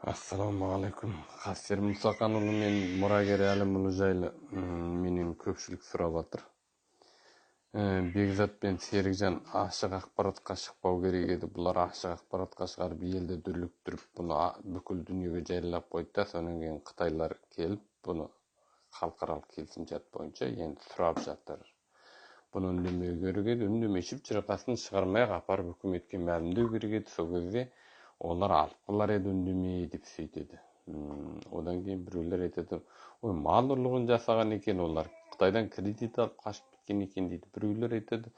Ассаламу алейкум. Қасер Мұсақанұлы мен мұрагер Әлімұлы жайлы менен көпшілік сұрап жатыр. Бекзат пен Серікжан ашық ақпаратқа шықпау керек еді. Бұлар ашық ақпаратқа шығарып елді дүрліктіріп, бұны бүкіл дүниеге жайлап қойды. Сонан кейін Қытайлар келіп, бұны халықаралық келісімшарт бойынша енді сұрап жатыр. Бұны үндемеу керек еді. Үндемешіп жырақасын шығармай апарып үкіметке мәлімдеу керек еді. Сол кезде олар алып қалар еді үндемей деп сөйтеді. Одан кейін біреулер айтады, ой, мал ұрлығын жасаған екен олар, Қытайдан кредит алып қашып кеткен екен дейді. Біреулер айтады,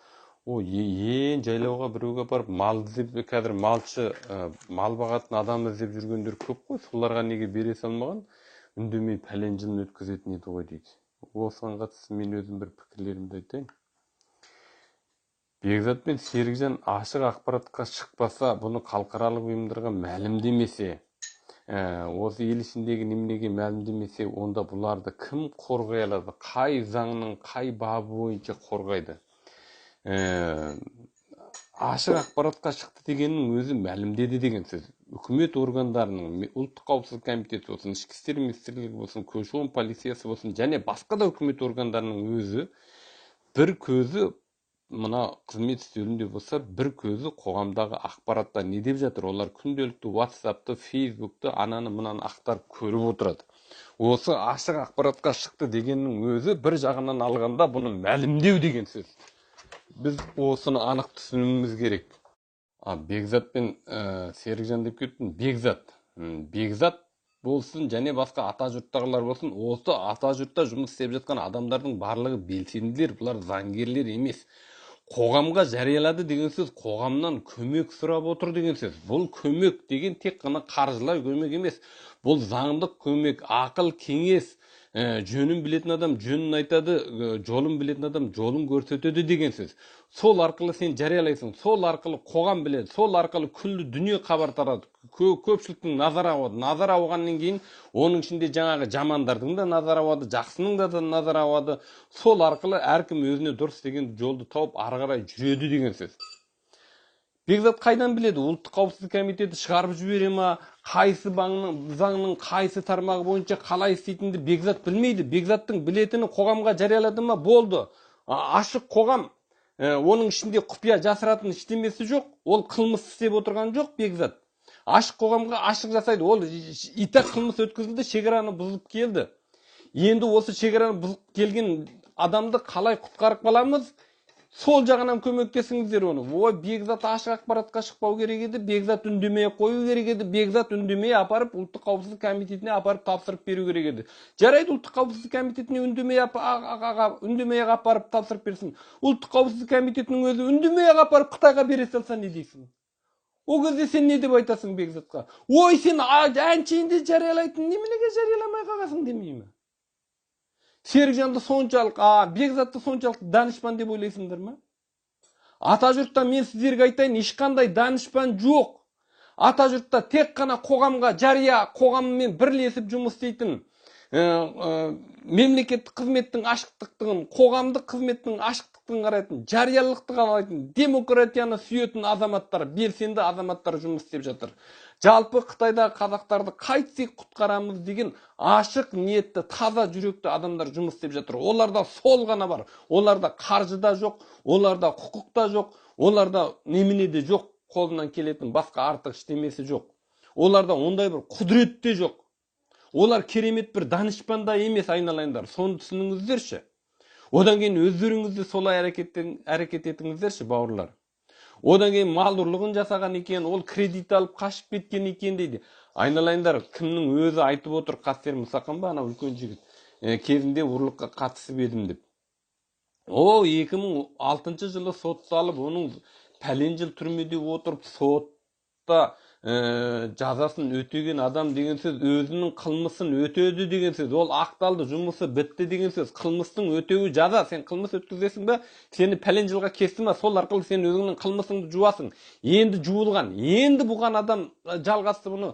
ой, ең жайлауға біреуге барып мал іздеп, қазір малшы, мал бағатын адам іздеп жүргендер көп қой, соларға неге бере салмаған, үндемей пәлен жылын өткізетін еді ғой дейді. Осыған қатысты мен өзім бір пікірлерімді айтайын. Бекзат пен Серікжан ашық ақпаратқа шықпаса, бұны халықаралық ұйымдарға мәлімдемесе, осы ел ішіндегі неменеге мәлімдемесе, онда бұларды кім қорғай алады? Қай заңның қай бабы бойынша қорғайды? Ашық ақпаратқа шықты дегеннің өзі мәлімдеді деген сөз. Үкімет органдарының, ұлттық қауіпсіздік комитеті болсын, ішкі істер министрлігі болсын, көші-қон полициясы болсын, және басқа да үкімет органдарының өзі бір көзі мына қызмет істеуінде болса, бір көзі қоғамдағы ақпаратта не деп жатыр? Олар күнделікті WhatsApp'ты, Facebook'ты, ананы мынаны ақтарып көріп отырады. Осы ашық ақпаратқа шықты дегеннің өзі бір жағынан алғанда бұны мәлімдеу деген сөз. Біз осыны анық түсінуіміз керек. Бекзат пен Серікжан деп кеттім. Бекзат болсын, және басқа ата жұрттағылар болсын, осы ата жұртта жұмыс істеп жатқан адамдардың барлығы белсенділер, бұлар заңгерлер емес. Қоғамға жариялады деген сөз, қоғамнан көмек сұрап отыр деген сөз. Бұл көмек деген тек қана қаржылай көмек емес. Бұл заңдық көмек, ақыл, кеңес, жөнін білетін адам жөнін айтады, жолын білетін адам жолын көрсетеді деген сөз. Сол арқылы сен жариялайсың, сол арқылы қоғам біледі, сол арқылы күллі дүние хабар тарады. Көпшіліктің назар ауады. Назар ауғаннан кейін оның ішінде жаңағы жамандардың да назар ауады, жақсының да назар ауады. Сол арқылы әркім өзіне дұрыс деген жолды тауып ары қарай жүреді деген сөз. Бекзат қайдан біледі? Ұлттық қауіпсіздік комитеті шығарып жібере ма? Қайсы заңның қайсы тармағы бойынша қалай істейтінді Бекзат білмейді. Бекзаттың білетіні қоғамға жариялады ма? Болды. Ашық қоғам, оның ішінде құпия жасыратын ештемесі жоқ. Ол қылмыс істеп отырған жоқ Бекзат. Ашық қоғамға ашық жасайды. Ол итак қылмыс өткізілді, шекараны бұзып келді. Енді осы шекараны бұзып келген адамды қалай құтқарып қаламыз? Сол жағынан көмектесіңіздер оны. Ой, Бекзат ашық ақпаратқа шықпау керек еді, Бекзат үндемей қою керек еді, Бекзат үндемей апарып ұлттық қауіпсіздік комитетіне апарып тапсырып беру керек еді. Жарайды, ұлттық қауіпсіздік комитетіне үндемей апарып тапсырып берсін. Ұлттық қауіпсіздік комитетінің өзі үндемей апарып Қытайға бере салса не дейсің? О кезде сен не деп айтасың Бекзатқа? Ой, сен әншейінде жариялайтын, неменеге жарияламай қаласың демеймі? Серікжанды соншалық, Бекзатты соншалық данышпан деп ойлайсыңдар ма? Ата жұртта мен сіздерге айтайын, ешқандай данышпан жоқ. Ата жұртта тек қана қоғамға жария, қоғаммен бірлесіп жұмыс істейтін, мемлекеттік қызметтің ашықтықтығын, қоғамдық қызметтің ашықтықтығын қарайтын, жариялықты қалайтын, демократияны сүйетін азаматтар, белсенді азаматтар жұмыс істеп жатыр. Жалпы Қытайдағы қазақтарды қайтсек құтқарамыз деген ашық ниетті, таза жүректі адамдар жұмыс істеп жатыр. Оларда сол ғана бар. Оларда қаржы да жоқ, оларда құқық та жоқ, оларда немене де жоқ, қолынан келетін басқа артық ештемесі жоқ. Оларда ондай бір құдірет те жоқ. Олар керемет бір данышпан да емес, айналайындар. Соны түсініңіздерші. Одан кейін өздеріңізді солай әрекет етіңіздерші, бауырлар. Одан кейін мал ұрлығын жасаған екен, ол кредит алып қашып кеткен екен дейді. Айналайындар, кімнің өзі айтып отыр, Қастер Мұсақан ба, ана үлкен жігіт, кезінде ұрлыққа қатысып едім деп. О, 2006 жылы сотталып, оның пәлен жыл түрмеде отырып, сотта жазасын өтеген адам деген сөз, өзінің қылмысын өтеді деген сөз. Ол ақталды, жұмысы бітті деген сөз. Қылмыстың өтеуі жаза. Сен қылмыс өткізесің бе? Сені пәлен жылға кесті ма? Сол арқылы сен өзіңнің қылмысыңды жуасың. Енді жуылған, енді бұған адам жалғасты бұны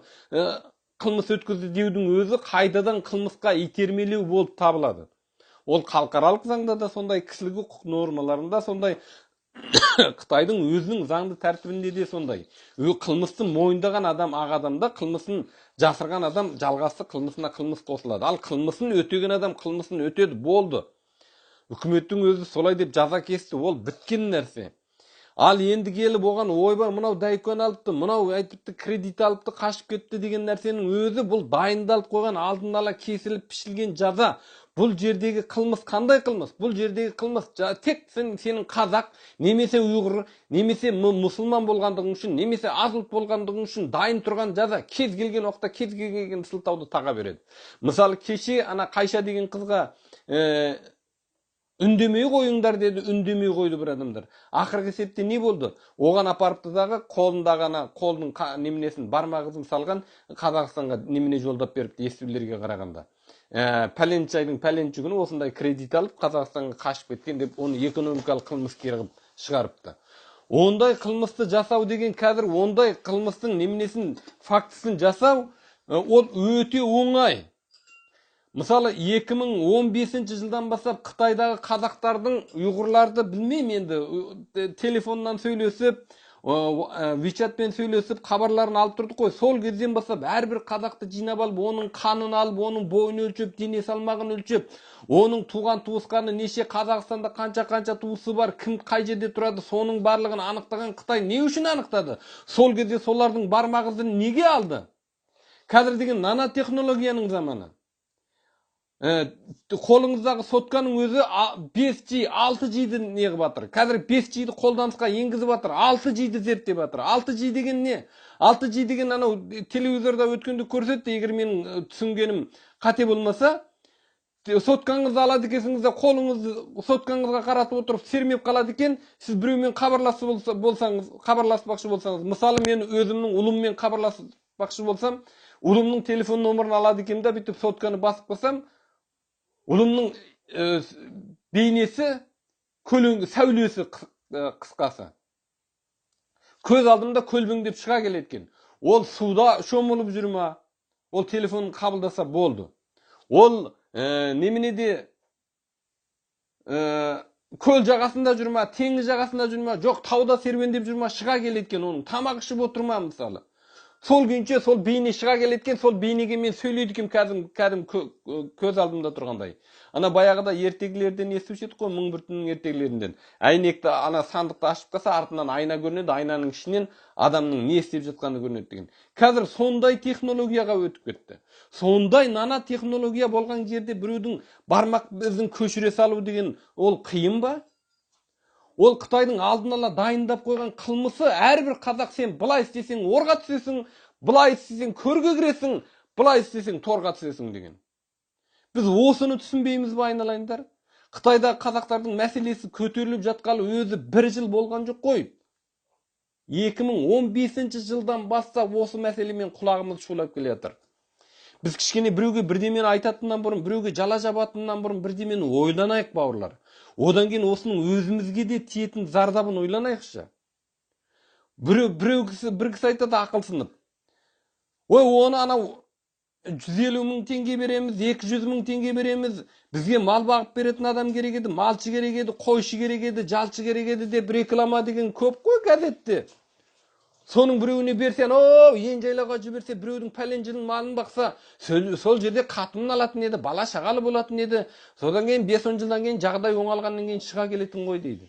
қылмыс өткізді деудің өзі қайдадан қылмысқа итермелеу болып табылады. Ол халықаралық заңда да сондай, кішілік құқық нормаларында сондай, Қытайдың өзінің заңды тәртібінде де сондай. Қылмысын мойындаған адам ақ адамда, қылмысын жасырған адам жалғасы қылмысына қылмыс қосылады. Ал қылмысын өтеген адам қылмысын өтеді, болды. Үкіметтің өзі солай деп жаза кесті, ол біткен нәрсе. Ал енді келіп оған ойбай мынау дайкон алыпты, мынау айтыпты кредит алыпты, қашып кетті деген нәрсенің өзі бұл дайындалып қойған алдын ала кесіліп пішілген жаза. Бұл жердегі қылмыс қандай қылмыс? Бұл жердегі қылмыс тек сенің қазақ, немесе ұйғыр, немесе мұсылман болғандығың үшін, немесе аз ұлт болғандығың үшін дайын тұрған жаза кез келген уақытта кез келген сылтауды таға береді. Мысалы кеше ана Қайша деген қызға үндемей қойыңдар деді, үндемей қойды бір адамдар. Ақырғы есепте не болды? Оған апарыпты дағы қолдың неменесін бармағызын салған Қазақстанға немене жолдап беріпті естулерге қарағанда. Пәленшайдың пәленші күні осындай кредит алып Қазақстанға қашып кеткен деп оны экономикалық қылмыскер қылып шығарыпты. Ондай қылмысты жасау деген қазір ондай қылмыстың неменесін фактісін жасау ол өте оңай. Мысалы 2015 жылдан бастап Қытайдағы қазақтардың ұйғырларды білмеймін енді телефоннан сөйлесіп, WeChatпен сөйлесіп, хабарларын алып тұрдық қой. Сол кезден бастап әрбір қазақты жинап алып, оның қанын алып, оның бойын өлшеп, дене салмағын өлшеп, оның туған туысқаны неше, Қазақстанда қанша туысы бар, кім қай жерде тұрады, соның барлығын анықтаған Қытай не үшін анықтады? Сол кезде солардың бармағызын неге алды? Қазір деген нанотехнологияның заманы. Қолыңыздағы сотканың өзі 5G, 6G'ді неғіп батыр. Қазір 5G'ді қолданысқа енгізіп батыр, 6G'ді зерттеп батыр. 6G деген не? 6G деген анау телевизорда өткенде көрсетті, егер менің түсінгенім қате болмаса, соткаңызды алады екенсіңіз де қолыңызды соткаңызға қаратып отырып сермеп қалады екен, сіз біреумен хабарласпақшы болсаңыз, мысалы мен өзімнің ұлыммен хабарласпақшы болсам, ұлымның телефон номерін алады екен де, бүйтіп сотканы басып қосам, ұлымның бейнесі, сәулесі қысқасы. Көз алдымда көлбеңдеп шыға келеткен. Ол суда шомылып жүр ма? Ол телефонын қабылдаса болды. Ол неменеде көл жағасында жүр ма? Теңіз жағасында жүр ма? Жоқ, тауда серуендеп жүр ма? Шыға келеткен оның. Тамақ ішіп отыр ма мысалы? Сол күйінше сол бейне шыға келеткен, сол бейнеге мен сөйлейді кім кәдім көз алдымда тұрғандай. Ана баяғыда ертегілерден естуші едік қой, мың бір түннің ертегілерінден. Әйнекті ана сандықты ашып қалса, артынан айна көрінеді, айнаның ішінен адамның не істеп жатқаны көрінеді деген. Қазір сондай технологияға өтіп кетті. Сондай нанотехнология болған жерде біреудің бармақ ізін көшіре салу деген ол қиын ба? Ол Қытайдың алдын ала дайындап қойған қылмысы, әрбір қазақ сен былай істесең орға түсесің, былай істесең көрге кіресің, былай істесең торға түсесің деген. Біз осыны түсінбейміз ба айналайындар? Қытайдағы қазақтардың мәселесі көтеріліп жатқалы өзі 1 жыл болған жоқ қой. 2015 жылдан бастап осы мәселемен құлағымыз шулап келе жатыр. Біз кішкене біреуге бірдемені айтатыннан бұрын, біреуге жала жабатыннан бұрын бірдемені ойланайық бауырлар. Одан кейін осының өзімізге де тиетін зардабын ойланайықшы. Bir кісі айтады ақылсынып. Ой, оны анау 150 мың теңге береміз, 200 мың теңге береміз. Бізге мал бағып беретін адам керек еді, малшы керек еді, қойшы керек еді, жалшы керек еді деп реклама деген көп қой газетте. Соның біреуіне берсен, ен жайлауға жіберсе, біреудің пәленшінің малын бақса, сол жерде қатынын алатын еді, бала шағалы болатын еді. Содан кейін 5-10 жылдан кейін жағдай оңалғаннан кейін шыға келетін ғой дейді.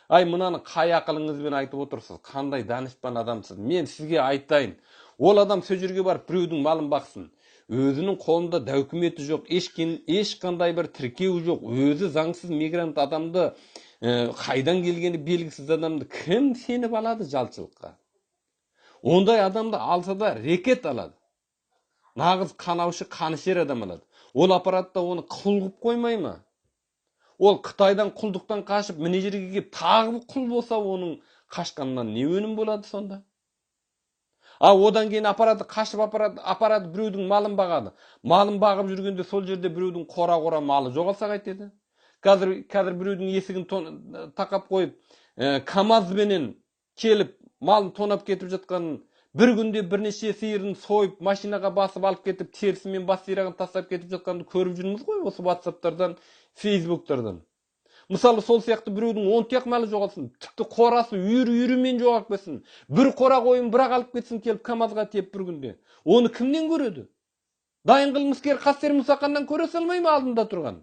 Ай, мынаны қай ақылыңызбен айтып отырсыз? Қандай данышпан адамсыз? Мен сізге айтайын. Ол адам сол жерге барып біреудің малын бақсын. Өзінің қолында документі жоқ, ешқандай бір тіркеу жоқ. Өзі заңсыз мигрант адамды, қайдан келгені белгісіз адамды кім сеніп алады жалшылыққа? Ондай адамды алса да рекет алады. Нағыз қанаушы, қанішер адам алады. Ол аппаратта оны құл қылып қоймай ма? Ол Қытайдан құлдықтан қашып, міне жерге келіп тағы құл болса, оның қашқанынан не өнім болады сонда? Одан кейін аппараты қашып аппараты біреудің малын бағады. Малын бағып жүргенде сол жерде біреудің қора малы жоғалса қайтеді. Қазір біреудің есігін тақап қойып, КамАЗбенен келіп малын тонап кетіп жатқанын, бір күнде бірнеше сиырын сойып, машинаға басып алып кетіп, терісімен бас сирағын тастап кетіп жатқанды көріп жүрміз ғой осы WhatsApp-тардан, Facebook-тардан. Мысалы сол сияқты біреудің 10 тұяқ малы жоғалсын, тіпті қорасы үйірімен жоғалып кетсін. Bir қора қойын бірақ алып кетсін келіп КамАЗға тиеп бір күнде. Оны кімнен көреді? Дайын қылмыскер Қастер Мұсақаннан көре салмай ма алдында тұрған?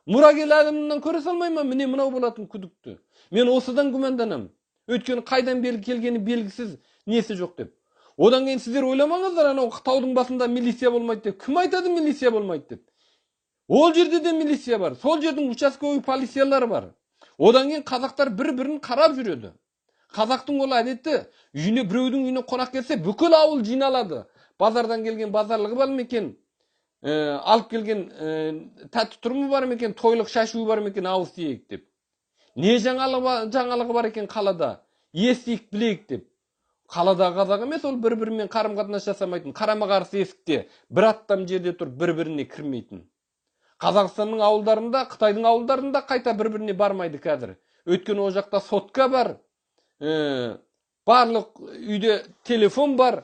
Мұрагер адамынан көре салмай ма? Міне мынау болатын күдікті. Мен осыдан күмәнданамын. Өйткені қайдан келгені белгісіз, несі жоқ деп. Одан кейін сіздер ойламаңыздар, анау таудың басында милиция болмайды деп. Кім айтады милиция болмайды деп? Ол жерде де милиция бар. Сол жердің участковый полициялары бар. Одан кейін қазақтар бір-бірін қарап жүреді. Қазақтың ол әдеті, үйіне біреудің үйіне қонақ келсе, бүкіл ауыл жиналады. Базардан келген базарлығы бар ма екен? Алып келген тәтті тұрымы бар ма екен? Тойлық шашуы бар ма екен? Ауыз тиейік деп. Не жаңалығы бар екен қалада? Естейік, білейік деп. Қаладағы қазақ емес, ол бір-бірімен қарым-қатынас жасамайтын. Қарама-қарсы есікте бір аттам жерде тұр, бір-біріне кірмейтін. Қазақстанның ауылдарында, Қытайдың ауылдарында қайта бір-біріне бармайды қазір. Өйткені о жақта сотка бар, барлық үйде телефон бар.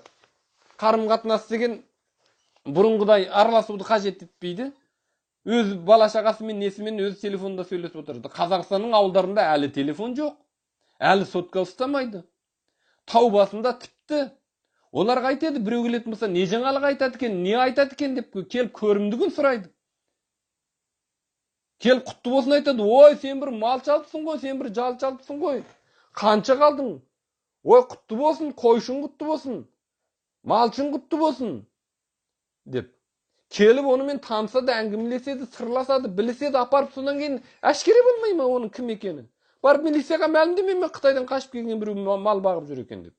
Қарым-қатынас деген бұрынғыдай араласуды қажет етпейді. Өз бала шағасымен, несімен өз телефонда сөйлесіп отырды. Қазақстанның ауылдарында әлі телефон жоқ, әлі сотка ұстамайды. Тау басында тіпті оларға айтады, біреу келетін болса, не жаңалық айтады екен, не айтады екен деп келіп көрімдігін сұрайды. Келіп құтты болсын айтады. Ой, сен бір мал çalыпсың ғой, сен бір жал çalыпсың ғой. Қанша қалдың? Ой, құтты болсын, қойшың құтты болсын, малшың құтты болсын деп. Келіп онымен танысады, әңгімелеседі, сырласады, біліседі, апарып содан кейін әшкере болмай ма оның кім екені? Барып милицияға мәлімдемей ме Қытайдан қашып келген біреу мал бағып жүр екен деп.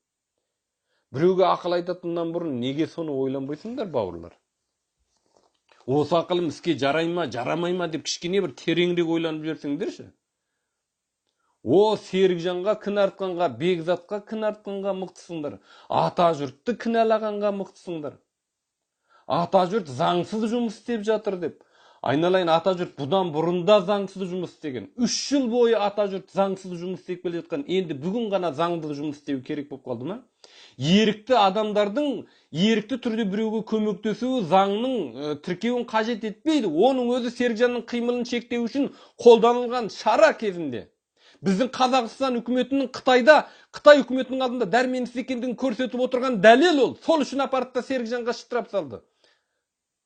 Біреуге ақыл айтатыннан бұрын неге соны ойланбайсыңдар, бауырлар? Осы ақылым іске жарай ма, жарамай ма деп кішкене бір тереңірек ойланып жүрсеңдерші. О, Серікжанға кін артқанға, Бекзатқа кін артқанға мықтысыңдар. Ата жұртты кінәлағанға мықтысыңдар. Ата жұрт заңсыз жұмыс істеп жатыр деп. Айналайын, ата жұрт бұдан бұрында заңсыз жұмыс істеген. 3 жыл бойы ата жұрт заңсыз жұмыс істеп келе жатқан. Енді бүгін ғана заңды жұмыс істеу керек болып қалды ма? Ерікті адамдардың ерікті түрде біреуге көмектесуі заңның тіркеуін қажет етпейді. Оның өзі Серікжанның қимылын шектеу үшін қолданылған шара кезінде. Біздің Қазақстан үкіметінің Қытайда, Қытай үкіметінің алдында дәрменсіз екендігін көрсетіп отырған дәлел ол. Сол үшін апарып та Серікжанға шытырап салды.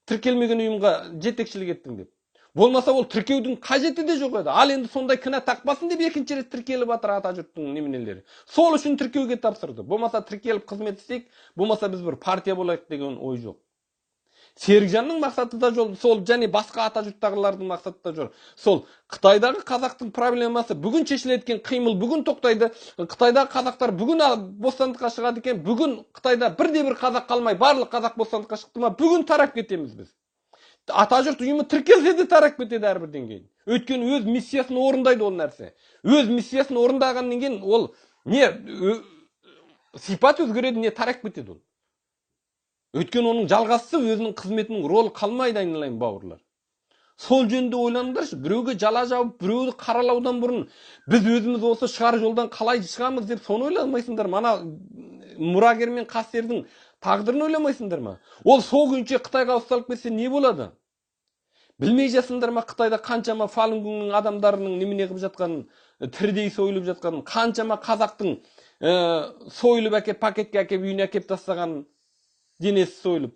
Тіркелмеген ұйымға жетекшілік еттің деп. Болмаса ол тіркеудің қажеті де жоқ еді. Ал енді сондай кінә тақпасын деп екінші рет тіркеліп жатыр ата жұрттың неменелері. Сол үшін тіркеуге тапсырды. Болмаса тіркеліп қызмет істейік, болмаса біз бір партия болайық деген ой жоқ. Серікжанның мақсаты да сол, және басқа ата жұрттағылардың мақсаты да жоқ. Сол Қытайдағы қазақтың проблемасы бүгін шешілетін қимыл бүгін тоқтайды. Қытайдағы қазақтар бүгін бостандыққа шығады екен. Бүгін Қытайда бірде-бір қазақ қалмай, барлық қазақ бостандыққа шықты ма, бүгін тарап кетеміз біз. Ата жұрт ұйымы тіркелсе де тарап кетеді әрбірден кейін. Өйткені өз миссиясын орындайды ол нәрсе. Өз миссиясын орындағаннан кейін ол не сипат өзгереді, не тарап кетеді ол. Өйткені оның жалғасы өзінің қызметінің ролы қалмайды, айналайын бауырлар. Сол жөнінде ойланыңдаршы, біреуге жала жауып, біреуді қаралаудан бұрын біз өзіміз осы шығар жолдан қалай шығамыз деп соны ойламайсыңдар. Мана мұрагер мен Қастердің тағдырын ойламайсыңдар ма? Ол сол күйінше Қытайға ұсталып кетсе не болады? Білмей жасыңдар ма Қытайда қаншама Фалунгонның адамдарының немене қылып жатқанын, тірідей сойылып жатқанын, қаншама қазақтың сойылып әкеп пакетке әкеп үйіне әкеп тастағанын, денесі сойылып.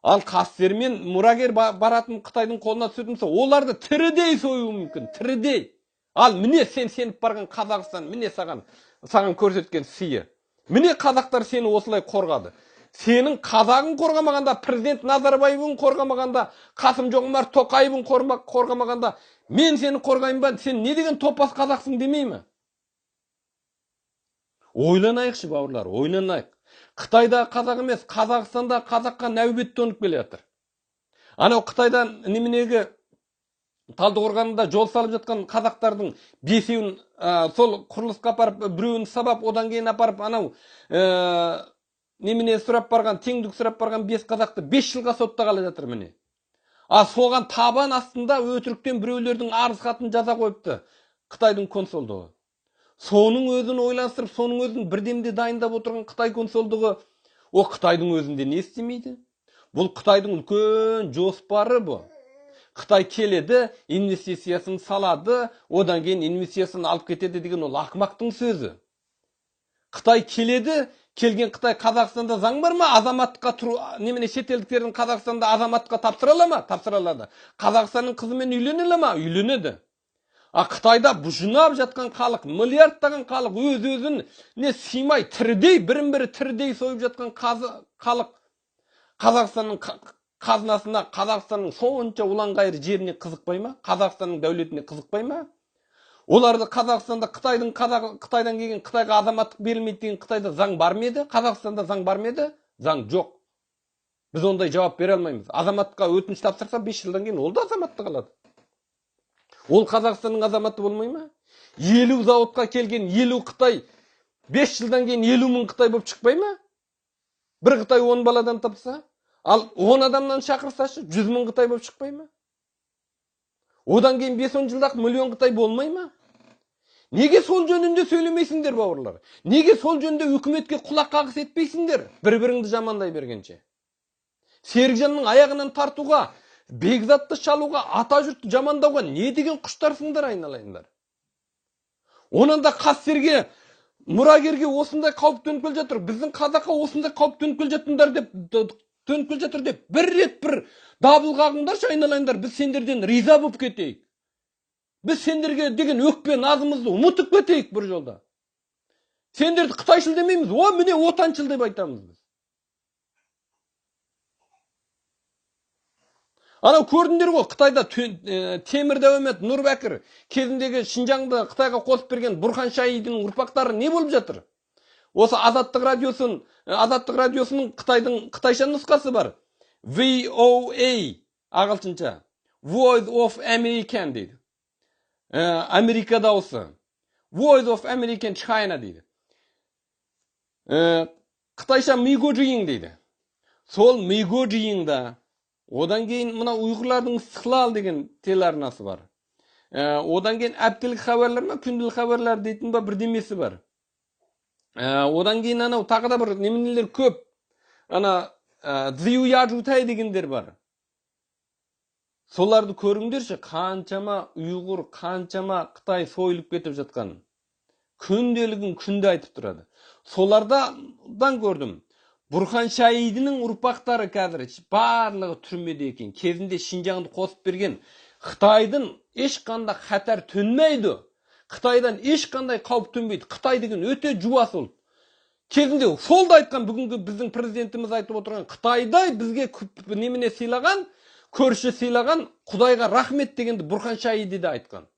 Ал Қастер мен мұрагер баратын Қытайдың қолына түсетін болса, оларды тірідей союы мүмкін, тірідей. Ал міне сен сеніп барған Қазақстан, міне саған көрсеткен сыйы. Міне қазақтар сені осылай қорғады. Сенің қазағын қорғамағанда, президент Назарбаевын қорғамағанда, Қасым-Жомарт Тоқаевын қорғамағанда, мен сені қорғаймын ба, сен не деген топас қазақсың демей ме? Ойланайықшы, бауырлар, ойланайық. Қытайда қазақ емес, Қазақстанда қазаққа нәубет төніп келе жатыр. Анау Қытайда неменеге Талдықорғанда жол салып жатқан қазақтардың 5-еуін сол құрылысқа апарып, біреуін сабап, одан кейін апарып, анау немене сұрап барған, теңдік сұрап барған 5 қазақты 5 жылға соттағалы жатыр міне. Соған табан астында өтіріктен біреулердің арыз хатын жаза қойыпты Қытайдың консулдығы. Соның өзін ойластырып, соның өзін бірдемде дайындап отырған Қытай консулдығы, о Қытайдың өзінде не істемейді? Бұл Қытайдың үлкен жоспары бұл. Қытай келеді, инвестициясын салады, одан кейін инвестициясын алып кетеді деген ол ақымақтың сөзі. Қытай келеді, келген Қытай Қазақстанда заң бар ма? Азаматтыққа тұру, немене шетелдіктердің Қазақстанда азаматтыққа тапсыра ала ма? Тапсыра алады. Қазақстанның қызымен үйлене ала ма? Үйленеді. Қытайда жинап жатқан халық, миллиардтаған халық өз-өзін не сыймай тірідей, бірін-бірі тірідей сойып жатқан халық Қазақстанның қазынасына, Қазақстанның сонша ұлан-ғайыр жеріне қызықпай ма? Қазақстанның дәулетіне қызықпай ма? Оларды Қазақстанда Қытайдан келген Қытайға азаматтық берілмейді деген Қытайда заң бар ма еді? Қазақстанда заң бар ма еді? Заң жоқ. Біз ондай жауап бере алмаймыз. Азаматқа өтініш тапсырса 5 жылдан кейін ол да азаматтық алады. Ол Қазақстанның азаматы болмай ма? 50 зауытқа келген 50 Қытай 5 жылдан кейін 50 мың Қытай болып шықпай ма? Бір Қытай 10 баладан тапса, ал 10 адамнан шақырсашы 100 мың Қытай болып шықпай ма? Одан кейін 5-10 жылдақ миллион Қытай болмай ма? Неге сол жөнінде сөйлемейсіңдер, бауырлар? Неге сол жөнінде үкіметке құлақ қағыс етпейсіңдер? Бір-біріңді жамандай бергенше. Серікжанның аяғынан тартуға, Бекзатты шалуға, ата жұртты жамандауға не деген құштарсыңдар, айналайындар? Онан да қастерге, мұрагерге осындай қауіп төніп келе жатыр, біздің қазаққа осындай қауіп төніп келе жатыр деп бір рет бір дабыл қағыңдаршы, айналайындар, біз сендерден риза болып кетейік. Біз сендерге деген өкпе назымызды ұмытып кетейік бір жолда. Сендерді қытайшыл демейміз, міне отаншыл деп айтамыз біз. Анау көрдіңдер ғой, Қытайда Темір Дәуемет Нұрбәкір кезіндегі Шинжаңды Қытайға қосып берген Бұрхан Шайидың ұрпақтары не болып жатыр? Осы Азаттық радиосының Қытайша нұсқасы бар. VOA ағылшынша. Voice of American дейді. Америка дауысы. Voice of American China дейді. Қытайша Мигожиң дейді. Сол Мигожиңда одан кейін мына ұйғырлардың Иstiqlal деген телеарнасы бар. Одан кейін әптілік хабарлар ма, күнділік хабарлар дейтін ба бірдемесі бар. Одан кейін анау тағы да бір неменелер көп. Ана Зиюяжутай дегендер бар. Соларды көріңдерші, қаншама ұйғыр, қаншама Қытай сойылып кетіп жатқан. Күнделігін күнде айтып тұрады. Солардан көрдім. Бұрхан Шайидінің ұрпақтары қазір барлығы түрмеде екен. Кезінде Шинжаңды қосып берген Қытайдың ешқандай қатар төнмейді. Қытайдан ешқандай қауіп төнбейді. Қытай деген өте жуас ұлт. Кезінде сол да айтқан, бүгінгі біздің президентіміз айтып отырған, Қытайдай бізге немене сыйлаған, көрші сыйлаған, Құдайға рахмет дегенді Бұрхан Шайиди де айтқан.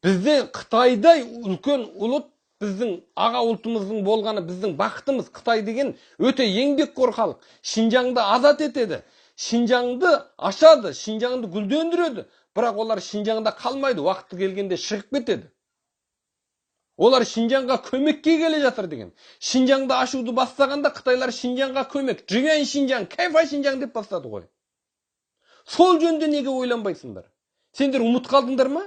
Бізде Қытайдай үлкен ұлт, біздің аға ұлтымыздың болғаны біздің бақытымыз. Қытай деген өте еңбекқор халық. Шинжаңды азат етеді. Шинжаңды ашады, Шинжаңды гүлдендіреді. Бірақ олар Шинжаңда қалмайды, уақыты келгенде шығып кетеді. Олар Шинжаңға көмекке келе жатыр деген. Шинжаңды ашуды бастағанда Қытайлар Шинжаңға көмек. Живен Шинжаң, кайфа Шинжаң деп бастады ғой. Сол жөнде неге ойланбайсыңдар? Сендер ұмыт қалдыңдар ма?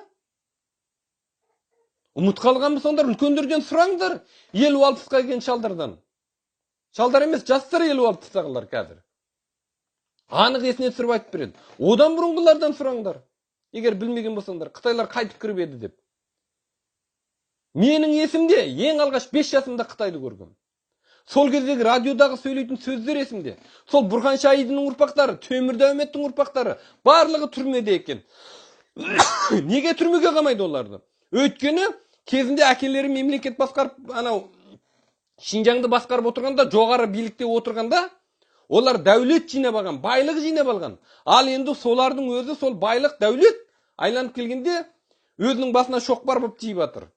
Ұмыт қалған сондар үлкендерден сұраңдар. 50-60-қа келген шалдардан. Шалдар емес, жастар 50-60-тағылар қазір. Анық есіне түсіріп айтып береді. Одан бұрынғылардан сұраңдар. Егер білмеген болсаңдар, Қытайлар қайтып кіріп еді деп. Менің есімде ең алғаш 5 жасымда Қытайды көргім. Сол кездегі радиодағы сөйлейтін сөздер есімде. Сол Бұрхан Шайидінің ұрпақтары, Темір Дәуеметтің ұрпақтары барлығы түрмеде екен. Неге түрмеге қамайды оларды? Өйткені кезінде әкелері мемлекет басқарып, анау Шинжаңды басқарып отырғанда, жоғары билікте отырғанда, олар дәулет жинап алған, байлық жинап алған. Ал енді солардың өзі сол байлық, дәулет айланып келгенде өзінің басына шоқпар болып тиіп жатыр.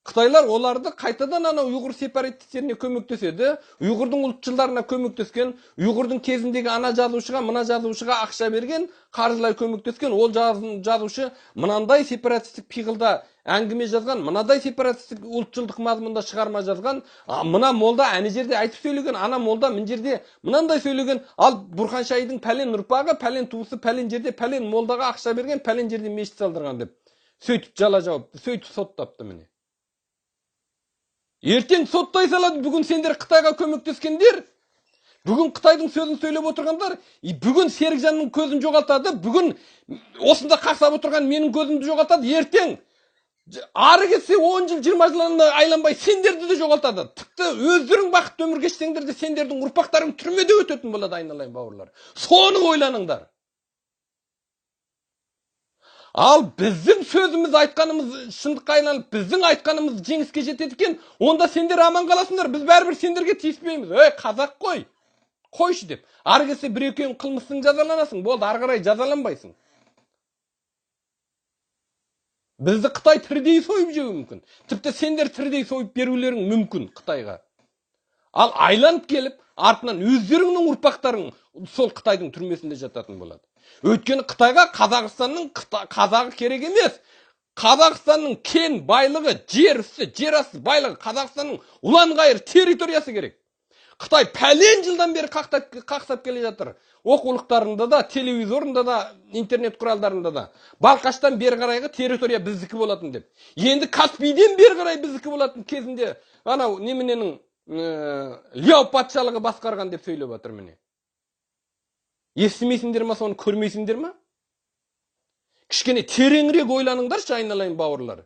Қытайлар оларды қайтадан анау ұйғыр сепаратистеріне көмектеседі, ұйғырдың ұлтшылдарына көмектескен, ұйғырдың кезіндегі ана жазушыға, мына жазушыға ақша берген, қаржылай көмектескен, ол жазушы мынандай сепаратистік пиғылда әңгіме жазған, мынадай сепаратистік ұлтшылдық мазмұнда шығарма жазған, мына молда әне жерде айтып сөйлеген, ана молда мына жерде мынандай сөйлеген, ал Бұрхан Шайидың пәлен ұрпағы, пәлен туысы, пәлен жерде, пәлен молдаға ақша берген, пәлен жерде мешіт салдырған деп. Сөйтіп жала жауыпты, сөйтіп соттапты міне. Ертең соттай салады, бүгін сендер Қытайға көмектескендер, Бүгін Қытайдың сөзін сөйлеп отырғандар, бүгін Серікжанның көзін жоғалтады, бүгін осында қақсап отырған менің көзімді жоғалтады, ертең ары кетсе 10 жыл 20 жылдан айланбай сендерді де жоғалтады. Тіпті өздерің бақытты өмір кешсеңдер де сендердің ұрпақтарың түрмеде өтетін болады, айналайын бауырлар. Соны ойланыңдар. Ал біздің сөзіміз айтқанымыз шындыққа айналып, біздің айтқанымыз жеңіске жетеді екен, онда сендер аман қаласыңдар, біз бәрібір сендерге тиіспейміз. Қазақ қой, қойшы деп. Ары кетсе бір екеуің қылмыстың жазаланасың, болды, ары қарай жазаланбайсың. Бізді Қытай тірідей сойып жеуі мүмкін. Тіпті сендер тірідей сойып берулерің мүмкін Қытайға. Ал айланып келіп, артынан өздеріңнің ұрпақтарың сол Қытайдың түрмесінде жататын болады. Өйткені Қытайға Қазақстанның қазағы керек емес. Қазақстанның кен байлығы, жер үсті, жер асты байлығы, Қазақстанның ұлан-ғайыр территориясы керек. Қытай пәлен жылдан бері қақсап келе жатыр. Оқулықтарында да, телевизорында да, интернет құралдарында да. Балқаштан бері қарайғы территория біздікі болатын деп. Енді Каспийден бері қарай біздікі болатын кезінде, анау немененің Ляо патшалығы басқарған деп сөйлеп отыр міне. Естімейсіңдер ма, соны көрмейсіңдер ма? Кішкене тереңірек ойланыңдаршы, айналайын бауырлар.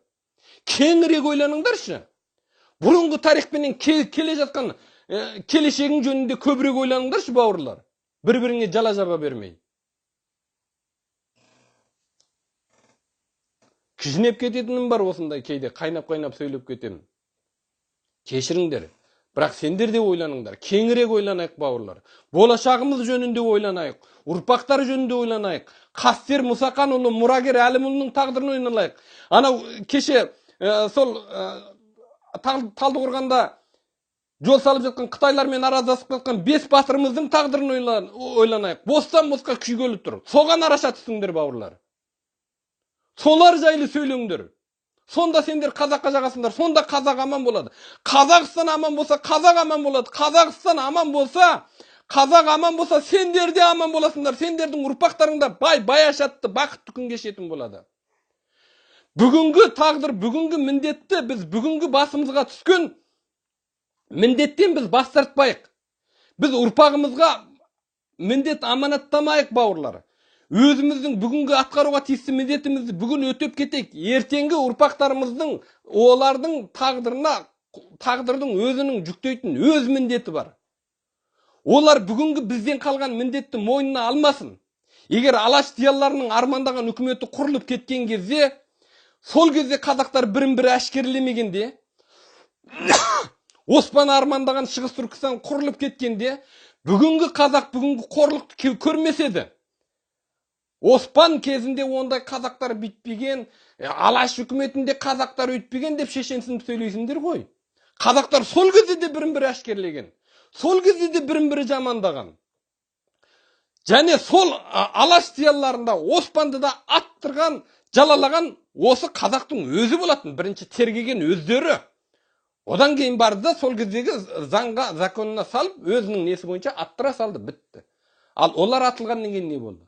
Кеңірек ойланыңдаршы. Бұрынғы тарихпенен келе жатқан келешегің жөнінде көбірек ойланыңдаршы, бауырлар. Бір-біріңе жала жаба бермей. Кіжінеп кететінім бар осындай кейде, қайнап-қайнап сөйлеп кетемін. Кешіріңдер. Бірақ сендер де ойланыңдар. Кеңірек ойланайық, бауырлар. Болашағымыз жөнінде ойланайық. Ұрпақтар жөнінде ойланайық. Қастер Мұсақанұлы, мұрагер Әлімұлының тағдырын ойланайық. Анау кеше сол Талдықорғанда жол салып жатқан Қытайлармен араздасып жатқан 5 батырымыздың тағдырын ойланайық. Бостан-босқа күйгелі тұр. Соған араша түсіңдер, бауырлар. Солар жайлы сөйлеңдер. Сонда сендер қазаққа жағасыңдар. Сонда қазақ аман болады. Қазақстан аман болса, қазақ аман болады. Қазақстан аман болса, қазақ аман болса, сендер де аман боласыңдар. Сендердің ұрпақтарыңда баяшатты, бақытты күн кешетін болады. Бүгінгі тағдыр, бүгінгі міндетті біз бүгінгі басымызға түскен міндеттен біз бас тартпайық. Біз ұрпағымызға міндет аманаттамайық, бауырлар. Өзіміздің бүгінгі атқаруға тиісті міндетімізді бүгін өтеп кетейік. Ертеңгі ұрпақтарымыздың, олардың тағдырдың өзінің жүктейтін өз міндеті бар. Олар бүгінгі бізден қалған міндетті мойнына алмасын. Егер Алаш дияларының армандаған үкіметі құрылып кеткен кезде, сол кезде қазақтар бірін-бірі әшкерелемегенде, Оспан армандаған Шығыс Түркістан құрылып кеткенде, бүгінгі қазақ бүгінгі қорлықты көрмеседі. Оспан кезінде ондай қазақтар бітпеген, Алаш үкіметінде қазақтар өйтпеген деп шешенсін сөйлейсіңдер ғой. Қазақтар сол кезде де бірін-бірі әшкерлеген. Сол кезде де бірін-бірі жамандаған. Және сол Алаш дияларында Оспанды да аттырған, жалалаған осы қазақтың өзі болатын. Бірінші тергеген өздері. Одан кейін барды да сол кездегі заңға, законына салып, өзінің несі бойынша аттыра салды, бітті. Ал олар атылғаннан кейін не болды?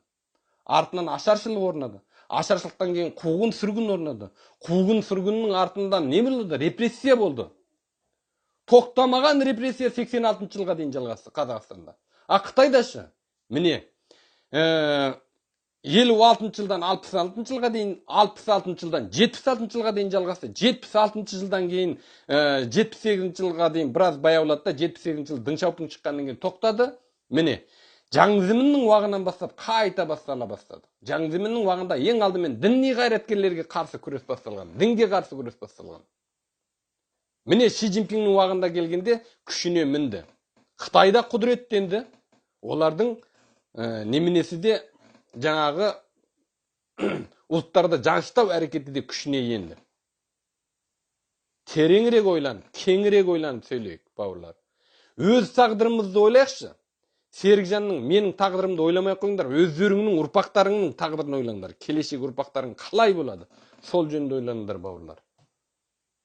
Артынан ашаршылық орнады. Ашаршылықтан кейін қуғын сүргін орнады. Қуғын сүргіннің артынан не болды? Репрессия болды. Тоқтамаған репрессия 86 жылға дейін жалғасты Қазақстанда. Қытайда ше, міне, 56 жылдан 66 жылға дейін, 66 жылдан 76 жылға дейін жалғасты. 76 жылдан кейін 78 жылға дейін біраз баяулады да, 78 жыл дың-шауқың шыққаннан кейін тоқтады. Міне, Жаң Зіміннің уағынан бастап қайта бастала бастады. Жаң Зіміннің уағында ең алдымен діни қайраткерлерге қарсы күрес басталған, дінге қарсы күрес басталған. Міне Ши Цзиньпиннің уағында келгенде күшіне мінді. Қытайда құдіреттенді. Олардың неменесі де жаңағы ұлттарды жаныштау әрекеті де күшіне енді. Тереңірек ойланып, кеңірек ойланып сөйлейік, бауырлар. Өз тағдырымызды ойлайықшы. Серікжанның, менің тағдырымды ойламай қойыңдар, өздеріңнің ұрпақтарыңның тағдырын ойлаңдар. Келешек ұрпақтарың қалай болады? Сол жөнінде ойланыңдар, бауырлар.